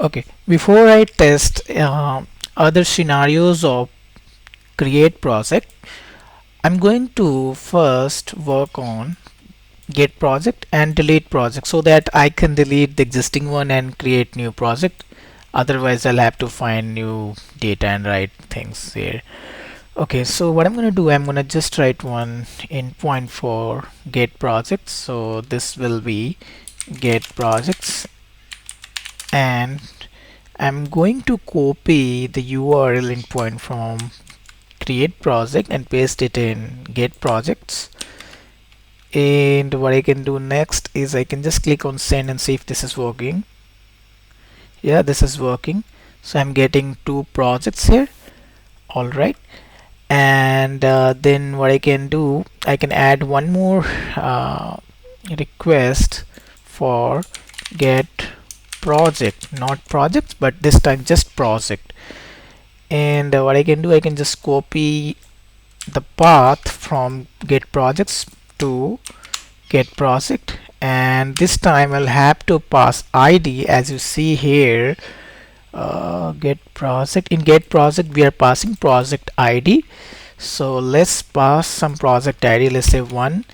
Okay, before I test other scenarios of create project, I'm going to first work on get project and delete project so that I can delete the existing one and create new project. Otherwise I'll have to find new data and write things here. Okay, so what I'm gonna do, I'm gonna just write one endpoint for get projects. So this will be get projects, and I'm going to copy the URL endpoint from create project and paste it in get projects. And what I can do next is I can just click on send and see if this is working. Yeah, this is working. So I'm getting two projects here. All right. And then what I can do, I can add one more request for get project, not projects, but this time just project. And what I can do, I can just copy the path from get projects to get project, and this time I'll have to pass ID as you see here. Get project, in get project we are passing project ID, so let's pass some project ID, let's say 1.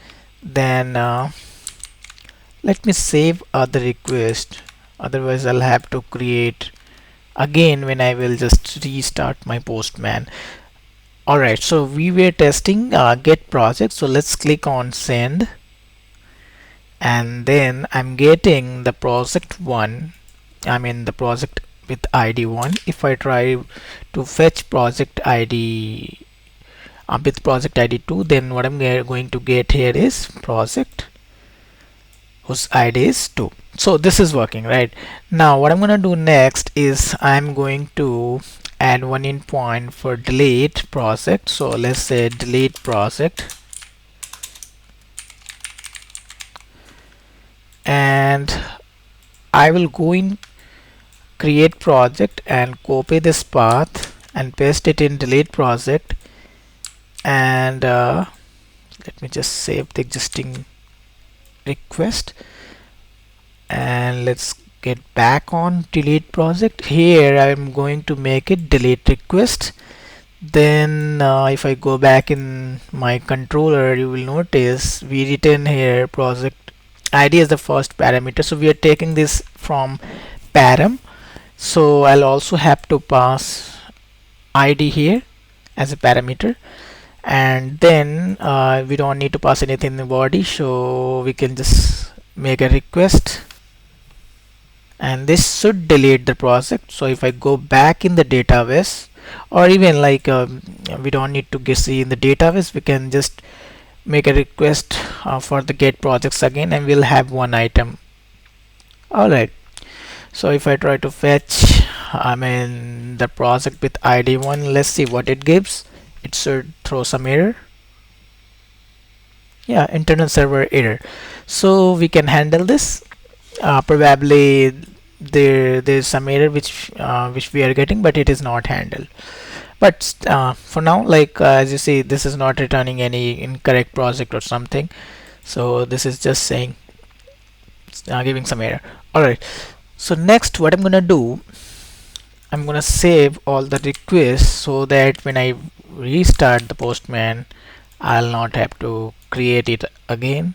Then let me save other request, otherwise I'll have to create again when I will just restart my Postman. Alright, so we were testing get project, so let's click on send, and then I'm getting the project 1, I mean the project with ID 1. If I try to fetch project ID with project ID 2, then what I'm going to get here is project whose ID is 2. So this is working right. Now what I'm gonna do next is I'm going to add one endpoint for delete project. So let's say delete project, and I will go in create project and copy this path and paste it in delete project, and let me just save the existing request, and let's get back on delete project. Here I'm going to make it delete request. Then if I go back in my controller, you will notice we written here project ID is the first parameter, so we are taking this from param. So I'll also have to pass ID here as a parameter, and then we don't need to pass anything in the body, so we can just make a request, and this should delete the project. So if I go back in the database, or even like we don't need to see in the database, we can just make a request for the get projects again, and we'll have one item. Alright, so if I try to fetch the project with ID 1, let's see what it gives. It should throw some error. Yeah, internal server error. So we can handle this. Probably there's some error which we are getting, but it is not handled. But for now, like as you see, this is not returning any incorrect project or something, so this is just saying giving some error. Alright, so next what I'm gonna do, I'm gonna save all the requests so that when I restart the Postman, I'll not have to create it again.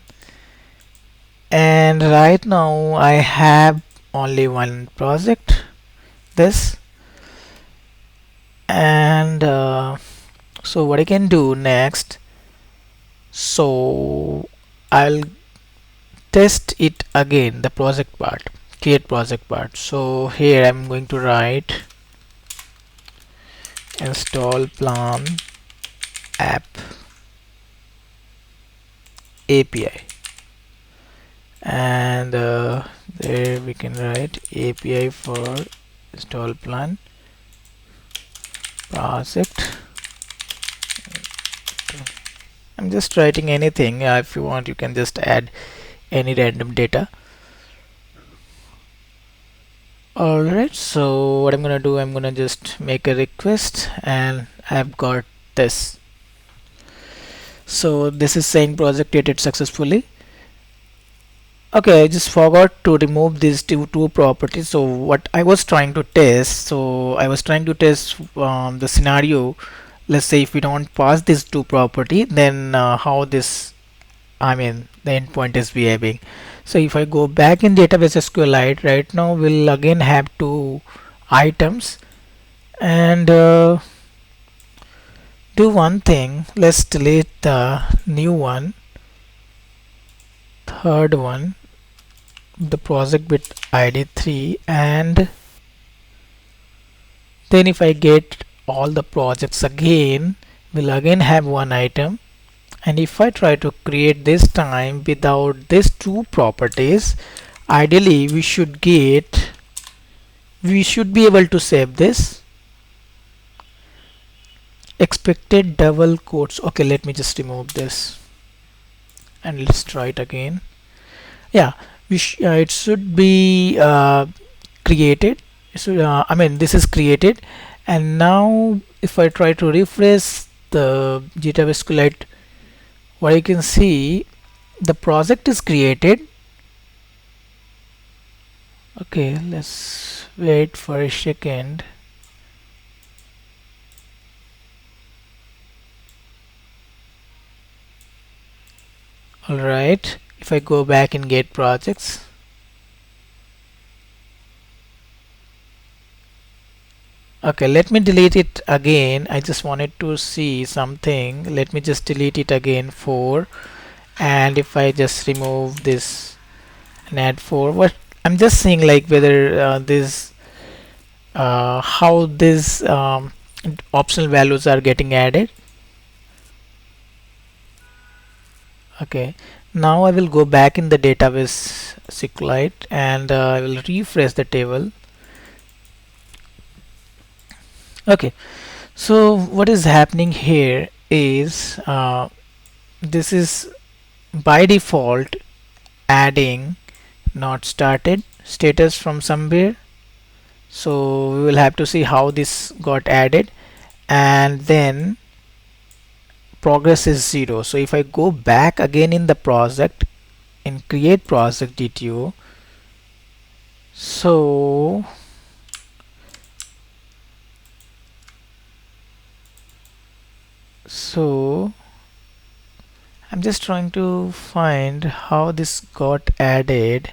And right now I have only one project, this, and so what I can do next, so I'll test it again, the project part, create project part. So here I'm going to write InstallPlan app API, and there we can write API for InstallPlan project. I'm just writing anything. If you want, you can just add any random data. Alright, so what I'm gonna do, I'm gonna just make a request, and I've got this. So this is saying project created successfully. Okay, I just forgot to remove these two properties. So what I was trying to test, so I was trying to test the scenario. Let's say if we don't pass these two property, then how this, I mean, the endpoint is behaving. So if I go back in database SQLite, right now we'll again have two items, and do one thing. Let's delete the new one, third one, the project with ID 3, and then if I get all the projects again, we'll again have one item. And if I try to create this time without these two properties, ideally we should be able to save this. Expected double quotes. Okay, let me just remove this and let's try it again. Yeah, it should be created. So I mean, this is created, and now if I try to refresh the database SQLite, what you can see, the project is created. Okay, let's wait for a second. Alright, if I go back and get projects, okay, let me delete it again. I just wanted to see something. Let me just delete it again, 4. And if I just remove this and add 4, what I'm just saying, like whether how these optional values are getting added. Okay, now I will go back in the database SQLite and I will refresh the table. Okay, so what is happening here is this is by default adding not started status from somewhere. So we will have to see how this got added, and then progress is 0. So if I go back again in the project in create project DTO, so I'm just trying to find how this got added.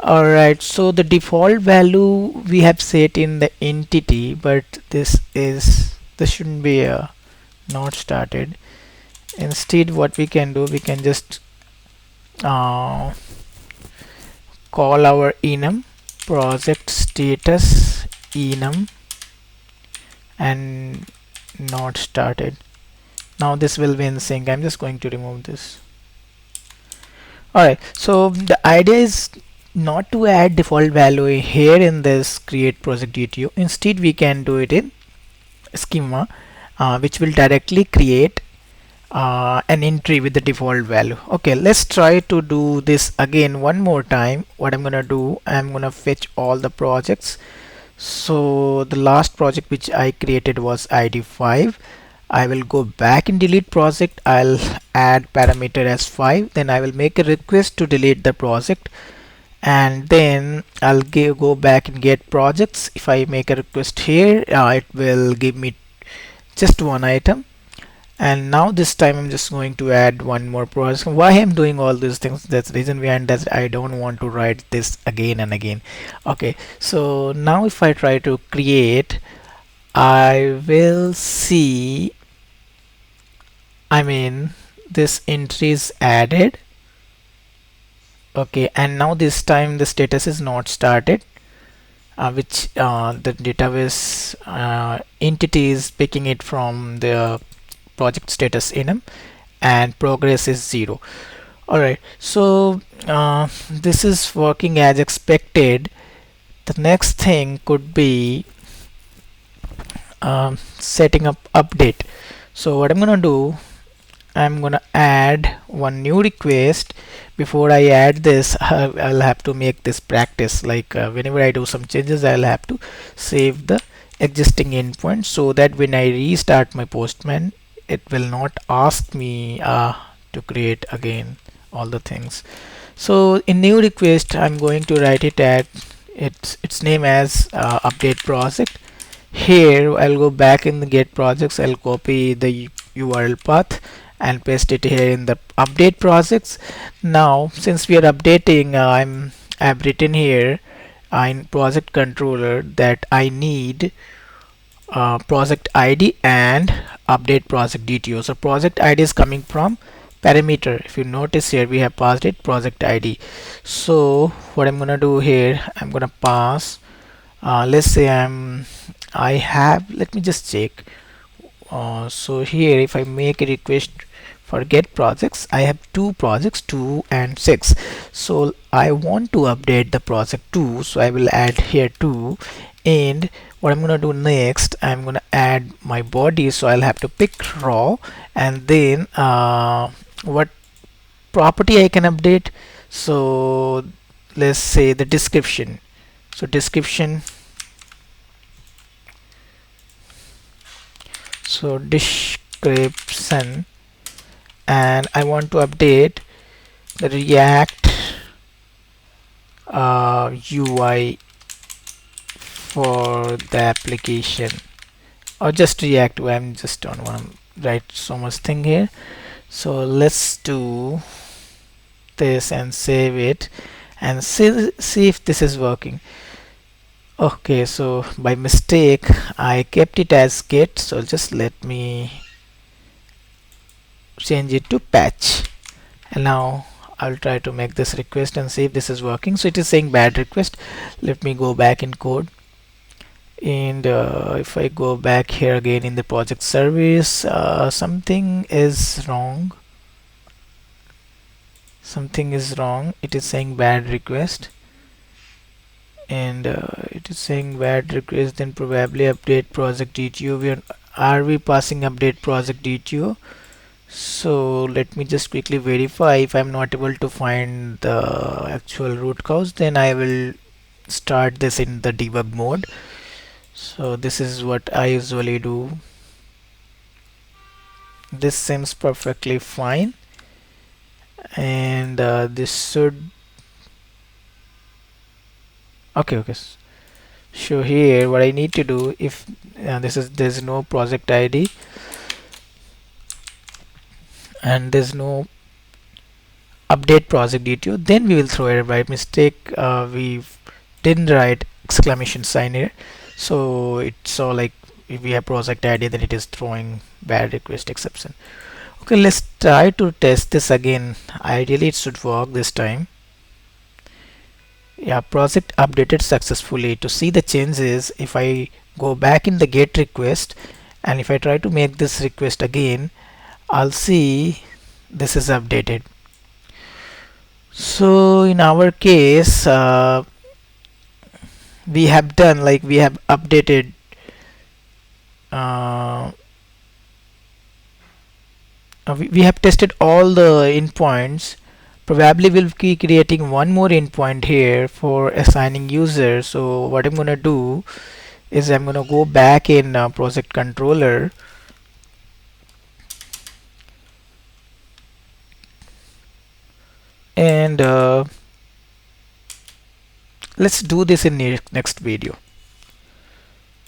Alright, so the default value we have set in the entity, but this shouldn't be a not started. Instead, what we can do, we can just call our enum project status enum and not started. Now this will be in sync. I'm just going to remove this. Alright, so the idea is not to add default value here in this create project DTO. Instead, we can do it in schema, which will directly create an entry with the default value. Okay, let's try to do this again one more time. What I'm gonna do, I'm gonna fetch all the projects. So the last project which I created was ID 5. I will go back and delete project. I'll add parameter as 5. Then I will make a request to delete the project, and then I'll go back and get projects. If I make a request here, it will give me just one item. And now this time I'm just going to add one more project. Why I'm doing all these things, that's the reason behind that. I don't want to write this again and again. Okay, so now if I try to create, I will see, I mean, this entry is added. Okay, and now this time the status is not started, which the database entity is picking it from the project status enum, and progress is 0. Alright, so this is working as expected. The next thing could be setting up update. So what I'm gonna do, I'm gonna add one new request. Before I add this, I'll have to make this practice, like whenever I do some changes, I'll have to save the existing endpoint, so that when I restart my Postman, it will not ask me to create again all the things. So in new request I'm going to write it at its name as update project. Here I'll go back in the get projects, I'll copy the URL path and paste it here in the update projects. Now since we are updating, I've written here in project controller that I need project ID and update project DTO. So project ID is coming from parameter. If you notice here we have passed it project ID. So what I'm gonna do here, I'm gonna pass let's say let me just check. So here if I make a request for get projects, I have two projects 2 and 6. So I want to update the project 2, so I will add here 2. And what I'm gonna do next, I'm gonna add my body, so I'll have to pick raw, and then what property I can update. So let's say the description. So description, so description, and I want to update the React UI for the application, or just React. I'm just don't want to write so much thing here. So let's do this and save it and see if this is working. Okay, so by mistake I kept it as get, so just let me change it to patch, and now I'll try to make this request and see if this is working. So it is saying bad request. Let me go back in code, and if I go back here again in the project service, something is wrong. Something is wrong. It is saying bad request, and it is saying bad request, then probably update project DTO. Are we passing update project DTO? So let me just quickly verify. If I'm not able to find the actual root cause, then I will start this in the debug mode. So this is what I usually do. This seems perfectly fine, and this should okay. So here what I need to do, if there's no project ID and there's no update project DTO, then we will throw error. By mistake we didn't write exclamation sign here, so it's so like if we have project ID, then it is throwing bad request exception. Okay, let's try to test this again. Ideally it should work this time. Yeah, project updated successfully. To see the changes, if I go back in the get request and if I try to make this request again, I'll see this is updated. So in our case we have done, like, we have updated we have tested all the endpoints. Probably we'll be creating one more endpoint here for assigning users. So what I'm gonna do is I'm gonna go back in project controller, and let's do this in next video.